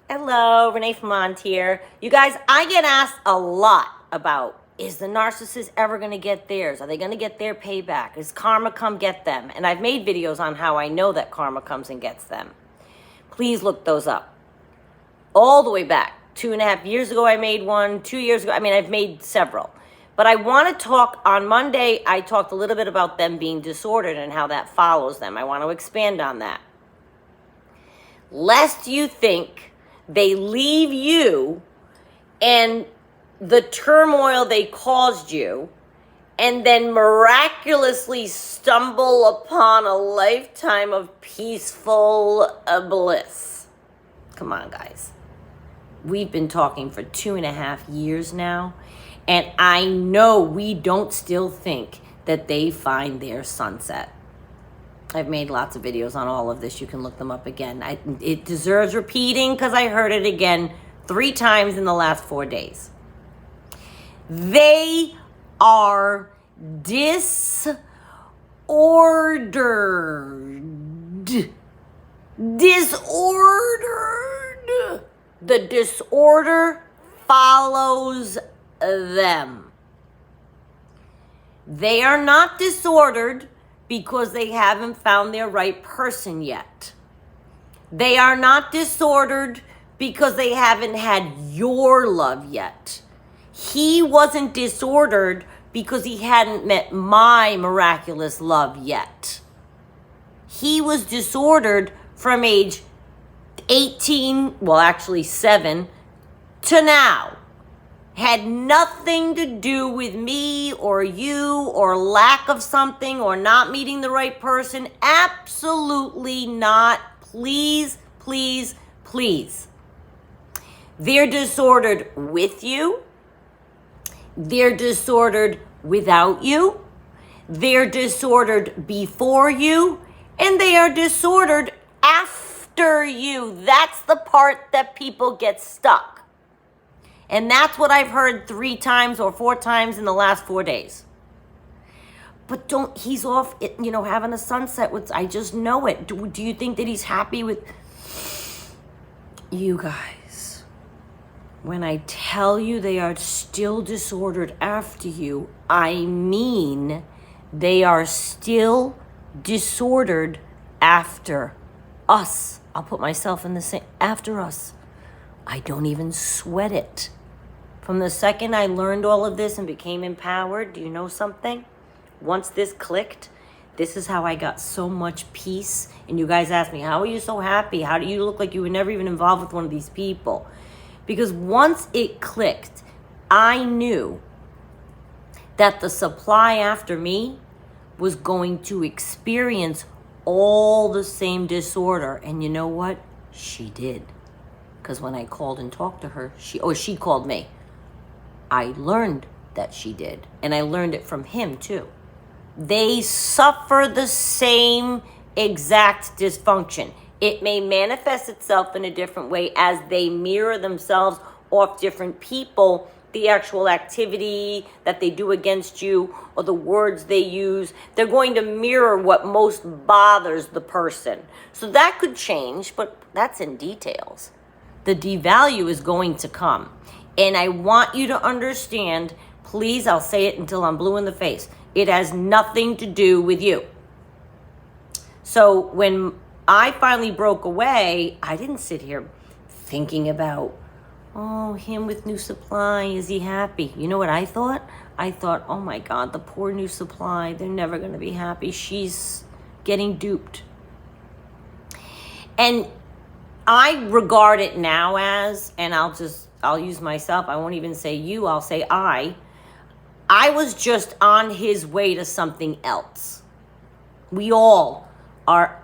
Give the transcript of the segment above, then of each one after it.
Hello, Renee from Mont here. You guys, I get asked a lot about, is the narcissist ever going to get theirs? Are they going to get their payback? Is karma come get them? And I've made videos on how I know that karma comes and gets them. Please look those up. All the way back. 2.5 years ago, I made one. 2 years ago, I've made several. But I want to talk, on Monday, I talked a little bit about them being disordered and how that follows them. I want to expand on that. Lest you think they leave you and the turmoil they caused you and then miraculously stumble upon a lifetime of peaceful bliss. Come on, guys. We've been talking for 2.5 years now, and I know we don't still think that they find their sunset. I've made lots of videos on all of this. You can look them up again. It deserves repeating because I heard it again 3 times in the last 4 days. They are disordered. Disordered. The disorder follows them. They are not disordered because they haven't found their right person yet. They are not disordered because they haven't had your love yet. He wasn't disordered because he hadn't met my miraculous love yet. He was disordered from age 18, 7, to now. Had nothing to do with me or you or lack of something or not meeting the right person. Absolutely not. Please, please, please. They're disordered with you. They're disordered without you. They're disordered before you. And they are disordered after you. That's the part that people get stuck. And that's what I've heard 3 times or 4 times in the last 4 days. But he's off, having a sunset with, I just know it. Do you think that he's happy with you guys? When I tell you they are still disordered after you, I mean they are still disordered after us. I'll put myself in the same, after us. I don't even sweat it. From the second I learned all of this and became empowered, do you know something? Once this clicked, this is how I got so much peace. And you guys asked me, how are you so happy? How do you look like you were never even involved with one of these people? Because once it clicked, I knew that the supply after me was going to experience all the same disorder. And you know what? She did. Because when I called and talked to her, she called me. I learned that she did. And I learned it from him too. They suffer the same exact dysfunction. It may manifest itself in a different way as they mirror themselves off different people. The actual activity that they do against you or the words they use, they're going to mirror what most bothers the person. So that could change, but that's in details. The devalue is going to come. And I want you to understand, please, I'll say it until I'm blue in the face. It has nothing to do with you. So when I finally broke away, I didn't sit here thinking about, him with new supply, is he happy? You know what I thought? I thought, oh my God, the poor new supply, they're never going to be happy. She's getting duped. And I regard it now as, and I'll use myself, I won't even say you, I'll say I was just on his way to something else. We all are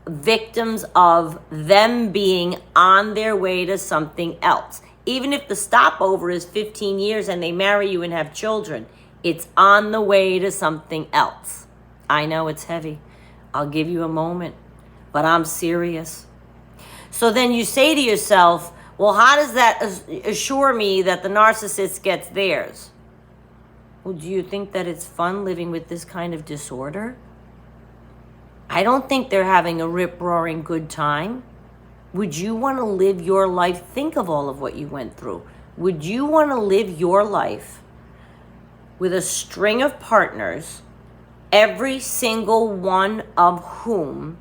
victims of them being on their way to something else. Even if the stopover is 15 years and they marry you and have children, it's on the way to something else. I know it's heavy. I'll give you a moment, but I'm serious. So then you say to yourself, well, how does that assure me that the narcissist gets theirs? Well, do you think that it's fun living with this kind of disorder? I don't think they're having a rip-roaring good time. Would you want to live your life? Think of all of what you went through. Would you want to live your life with a string of partners, every single one of whom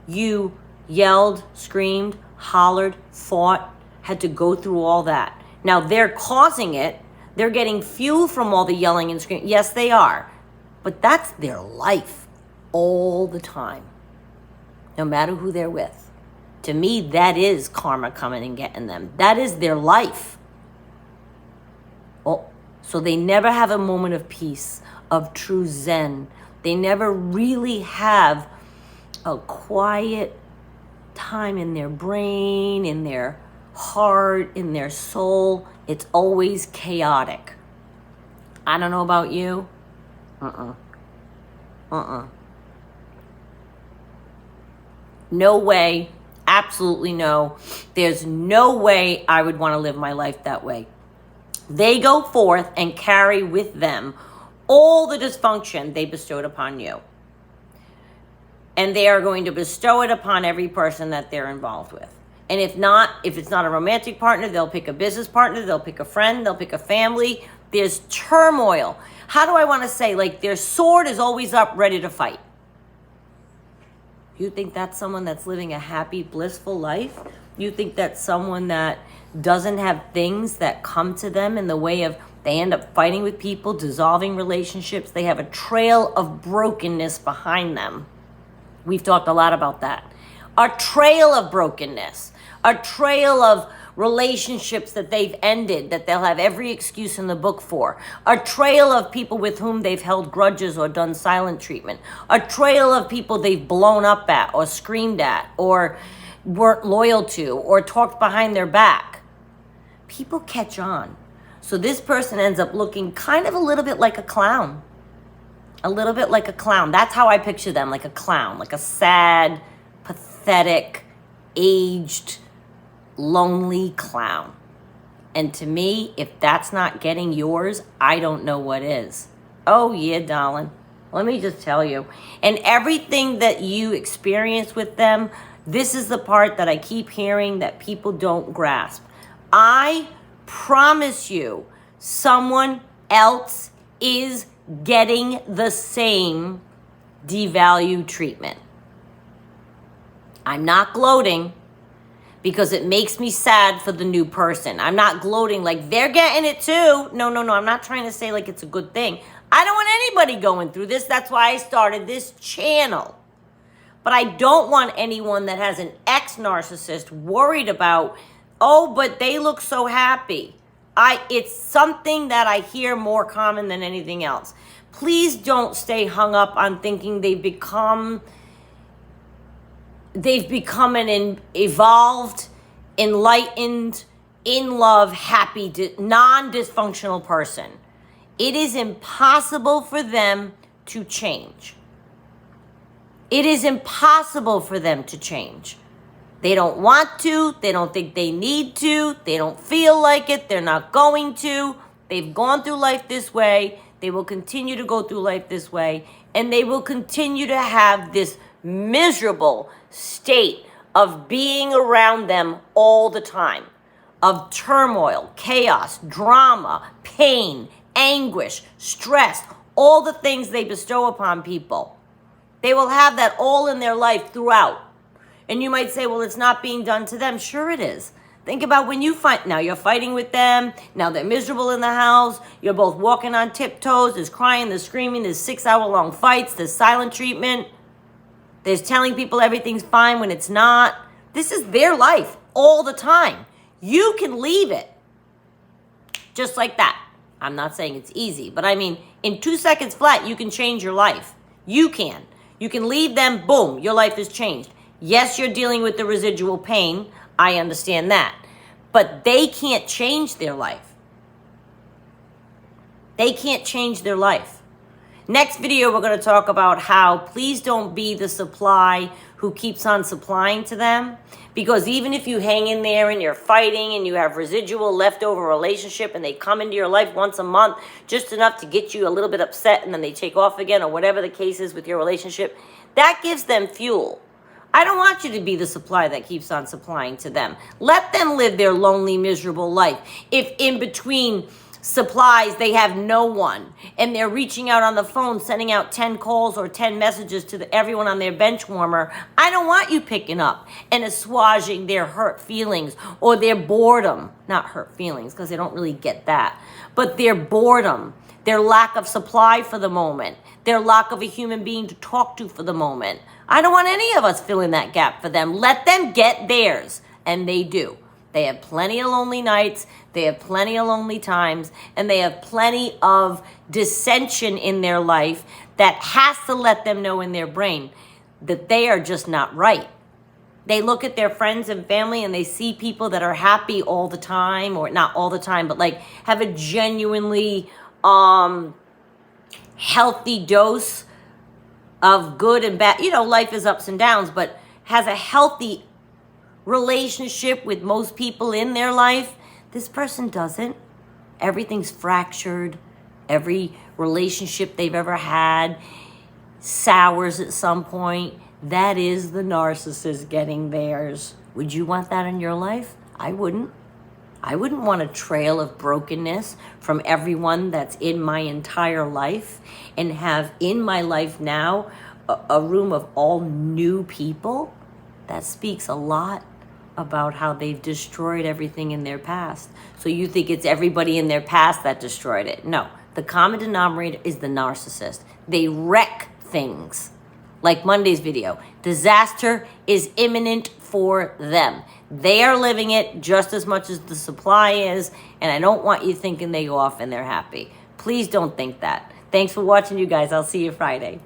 you yelled, screamed, hollered, fought, had to go through all that? Now, they're causing it. They're getting fuel from all the yelling and screaming. Yes, they are. But that's their life all the time, no matter who they're with. To me, that is karma coming and getting them. That is their life. Oh, so they never have a moment of peace, of true zen. They never really have a quiet time in their brain, in their heart, in their soul. It's always chaotic. I don't know about you. No way. Absolutely no. There's no way I would want to live my life that way. They go forth and carry with them all the dysfunction they bestowed upon you. And they are going to bestow it upon every person that they're involved with. And if it's not a romantic partner, they'll pick a business partner, they'll pick a friend, they'll pick a family. There's turmoil. How do I want to say? Like, their sword is always up, ready to fight. You think that's someone that's living a happy, blissful life? You think that's someone that doesn't have things that come to them in the way of they end up fighting with people, dissolving relationships. They have a trail of brokenness behind them. We've talked a lot about that. A trail of brokenness. A trail of relationships that they've ended, that they'll have every excuse in the book for. A trail of people with whom they've held grudges or done silent treatment. A trail of people they've blown up at or screamed at or weren't loyal to or talked behind their back. People catch on. So this person ends up looking kind of a little bit like a clown. A little bit like a clown. That's how I picture them, like a clown, like a sad, pathetic, aged, lonely clown. And to me, if that's not getting yours, I don't know what is. Oh yeah, darling. Let me just tell you. And everything that you experience with them, this is the part that I keep hearing that people don't grasp. I promise you, someone else is getting the same devalue treatment. I'm not gloating because it makes me sad for the new person. I'm not gloating like they're getting it too. No. I'm not trying to say like it's a good thing. I don't want anybody going through this. That's why I started this channel. But I don't want anyone that has an ex-narcissist worried about, oh, but they look so happy. It's something that I hear more common than anything else. Please don't stay hung up on thinking they've become an evolved, enlightened, in love, happy, non-dysfunctional person. It is impossible for them to change. It is impossible for them to change. They don't want to. They don't think they need to. They don't feel like it. They're not going to. They've gone through life this way. They will continue to go through life this way. And they will continue to have this miserable state of being around them all the time. Of turmoil, chaos, drama, pain, anguish, stress, all the things they bestow upon people. They will have that all in their life throughout. And you might say, well, it's not being done to them. Sure it is. Think about when you fight. Now you're fighting with them. Now they're miserable in the house. You're both walking on tiptoes. There's crying, there's screaming, there's 6-hour-long fights, there's silent treatment. There's telling people everything's fine when it's not. This is their life all the time. You can leave it just like that. I'm not saying it's easy, but I mean, in 2 seconds flat, you can change your life. You can. You can leave them, boom, your life is changed. Yes, you're dealing with the residual pain. I understand that. But they can't change their life. They can't change their life. Next video, we're going to talk about how please don't be the supply who keeps on supplying to them. Because even if you hang in there and you're fighting and you have residual leftover relationship and they come into your life once a month, just enough to get you a little bit upset and then they take off again or whatever the case is with your relationship, that gives them fuel. I don't want you to be the supply that keeps on supplying to them. Let them live their lonely, miserable life. If in between supplies they have no one and they're reaching out on the phone, sending out 10 calls or 10 messages to everyone on their bench warmer, I don't want you picking up and assuaging their hurt feelings or their boredom. Not hurt feelings, because they don't really get that, but their boredom, their lack of supply for the moment, their lack of a human being to talk to for the moment. I don't want any of us filling that gap for them. Let them get theirs. And they do. They have plenty of lonely nights. They have plenty of lonely times. And they have plenty of dissension in their life that has to let them know in their brain that they are just not right. They look at their friends and family and they see people that are happy all the time, or not all the time, but like have a genuinely healthy dose of good and bad. You know, life is ups and downs, but has a healthy relationship with most people in their life. This person doesn't. Everything's fractured. Every relationship they've ever had sours at some point. That is the narcissist getting theirs. Would you want that in your life? I wouldn't. I wouldn't want a trail of brokenness from everyone that's in my entire life, and have in my life now a room of all new people. That speaks a lot about how they've destroyed everything in their past. So you think it's everybody in their past that destroyed it. No, the common denominator is the narcissist. They wreck things. Like Monday's video, disaster is imminent for them. They are living it just as much as the supply is, and I don't want you thinking they go off and they're happy. Please don't think that. Thanks for watching, you guys. I'll see you Friday.